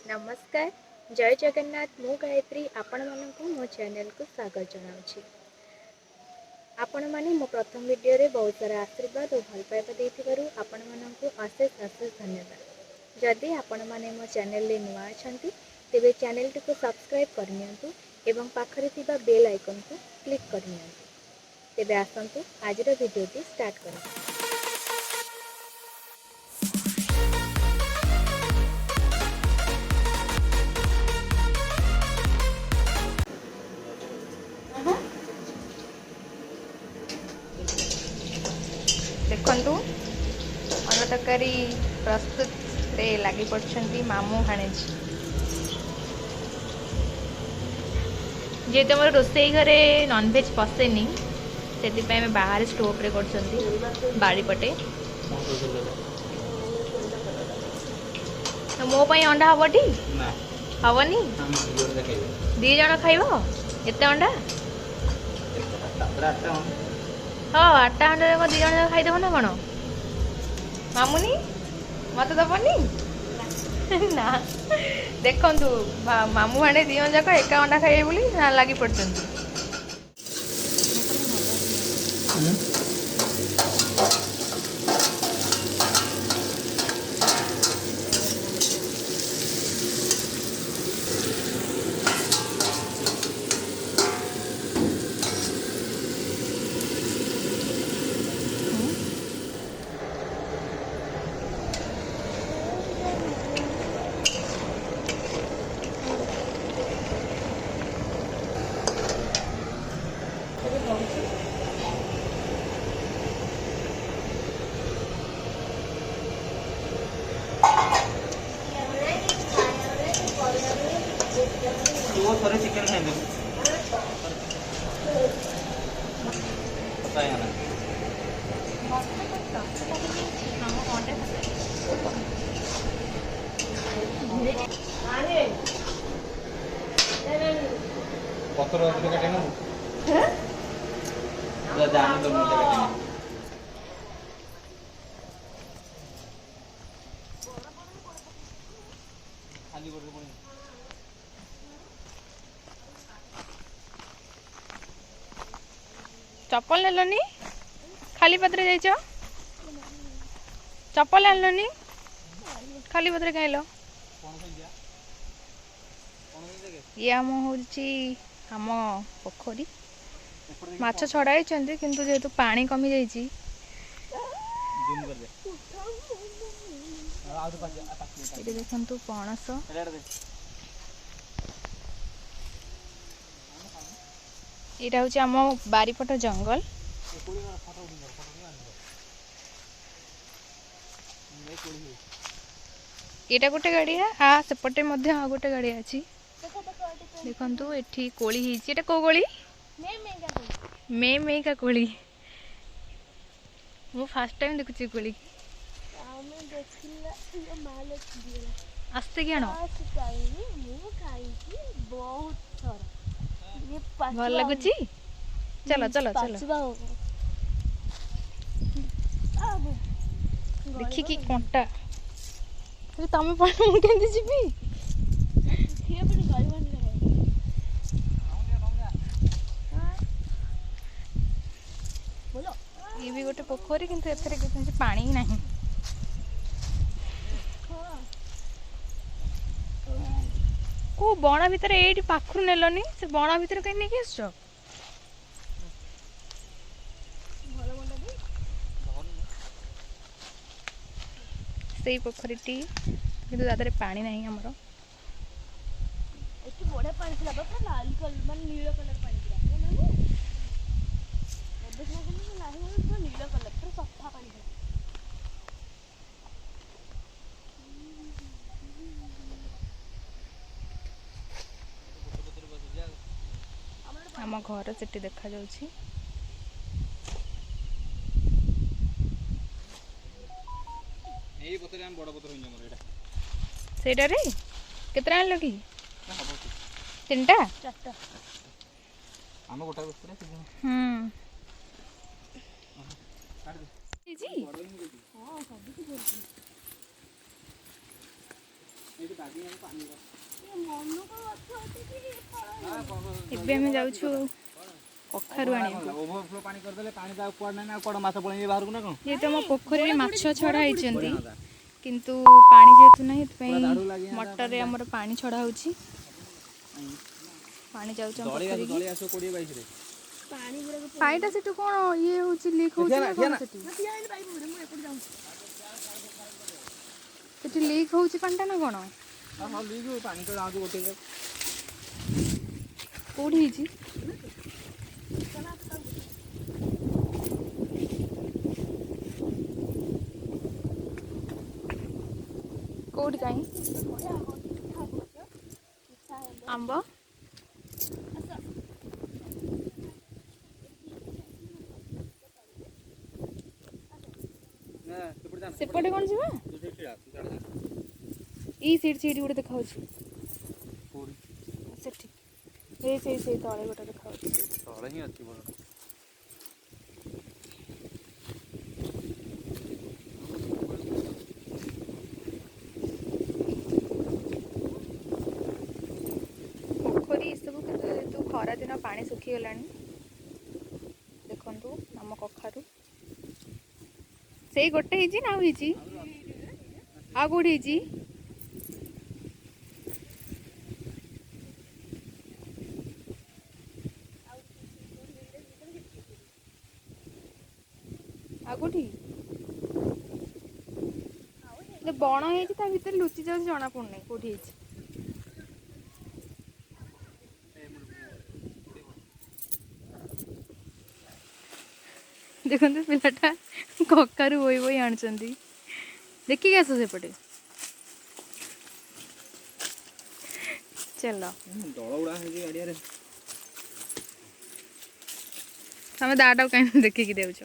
नमस्कार जय जगन्नाथ मु गायत्री आपण मानकु मो चैनल को स्वागत जनाउछि। आपण माने मो प्रथम वीडियो रे बहुत सारा आशीर्वाद और भल पाइबा देथिबारु आपण मानकु अशेष अशेष धन्यवाद। जदि आपण माने मो चैनल रे नुआ अछंती तेबे चैनल को सब्सक्राइब करनियंतु एवं पाखरे थिबा बेल आइकन को क्लिक करनियंतु। तेबे आसंतु आजिर वीडियो टी स्टार्ट करू। देखंतु अन्न तरकारी प्रस्तुत रे लगी पड़छंती मामू भाणेजी जेहेतु मोर रोसई घरे नॉनवेज पसेनी से बाहर स्टोव रे कर बाड़ी पटे तो मो पई अंडा हबटी हबनी दी जण खाइबो एते अंडा हाँ 8टा अंडा को 2 जण खाइदेव ना कौन मामुनी मत दबनी ना देखु मामू भाणे 2 जण जाक एका अंडा खाइबे बोली लगी पड़छंती। वो थोड़े चिकन खाएंगे पता है ना पत्थर वाले काटे ना वो जाने तो मुझे काटे खाली बोल बोल चप्पल नेलनी खाली पत्रे जाइछ चप्पल आनलनी खाली पत्रे खाइल ये आम हूँ आम पोखरी माछ छड़ाई किंतु जेहेतु पानी कमी जाइए देखु पणस यहाँ हूँ आम बारीपट जंगल यहाँ गोटे गाड़िया सेपटे गोटे गाड़िया अच्छी देखु ये कोली होता कौ कोली मे का कोली मु फास्ट टाइम देखुची कोली आस्ते क्या भल लगुच चलो चलो चलो देखिकी कंटा तुम पड़े जी ये भी गोटे पोखरी किंतु एथरे पानी ही नहीं को बणा भितर ये पाखु नेलनी से बणा भितर कहीं नहीं आस से पोखरी किंतु दादरे पानी नहीं हमर बड़ा पानी थी लाल कलर मान नील कलर पानी नील कलर पूरा सफा पानी आम घर से देखा जाउछि यही पत्थर हम बड़ पत्थर होइछ हमर एटा सेटा रे केतरा आनलो की 3टा 4टा हम गोटा पत्थर से काट दे जी हां सब की बोलती ଏବେ ଆମେ ଯାଉଛୁ କଖାରୁ ଆଣିବାକୁ। ଓଭରଫ୍ଲୋ ପାଣି କରିଦେଲେ ପାଣି ତା କୁଆଡ଼େ ନାହିଁ ନା କୁଆଡ଼େ ମାଛ ପଳେଇବେ ବାହାରକୁ ନା କ'ଣ? ଯେହେତୁ ଆମ ପୋଖରୀରେ ମାଛ ଛଡ଼ା ହେଇଛନ୍ତି କିନ୍ତୁ ପାଣି ଯେହେତୁ ନାହିଁ ସେଥିପାଇଁ ମଟରରେ ଆମର ପାଣି ଛଡ଼ା ହେଉଛି। ପାଣି ଯାଉଛି ଆମ ପୋଖରୀକି। ଦଳି ଆସିବ 20-22 ରେ। ପାଣିଟା ସେଠୁ କ'ଣ ଇଏ ହେଉଛି ଲିକ୍ ହେଉଛି ନା କ'ଣ ସେଠି? ସେଠି ଲିକ୍ ହେଉଛି ପାଣିଟା ନା କ'ଣ? ହଁ ଲିକ୍ ପାଣି ତ ଯାଉଛି ଗୋଟେ ଜାଗା। କୋଉଠି ହେଇଛି? କୋଉଠି କାହିଁ? ଆମ୍ବ ସେପଟେ କ'ଣ ଯିବା? ଏଇ ସେଇଠି ଗୋଟେ ଦେଖାଉଛି ସେଠି। ସେଇ ତଳେ ଗୋଟେ ଦେଖାଉଛି। ତଳେ ହିଁ ଅଛି ଭଲ। ପୋଖରୀ ଏସବୁ କିନ୍ତୁ ଯେହେତୁ ଖରାଦିନ ପାଣି ଶୁଖିଗଲାଣି। ଦେଖନ୍ତୁ ଆମ କଖାରୁ ସେଇ ଗୋଟେ ହେଇଛି ନା ଆଉ ହେଇଛି? ଆଉ କୋଉଠି ହେଇଛି? ଆଉ କୋଉଠି? ବଣ ହେଇଛି ତା ଭିତରେ ଲୁଚି ଯାଉଛି ଜଣା ପଡୁନି କୋଉଠି ହେଇଛି। ଦେଖନ୍ତୁ ପିଲାଟା କଖାରୁ ବୋଇ ବୋଇ ଆଣୁଛନ୍ତି। ଦେଖିକି ଆସ ସେପଟେ। ଚାଲ ଦଳ ଗୁଡ଼ା ହେଇଛି ଗାଡ଼ିଆରେ। ତମେ ଦାଟାକୁ କାହିଁକି ଦେଖିକି ଦେଉଛ?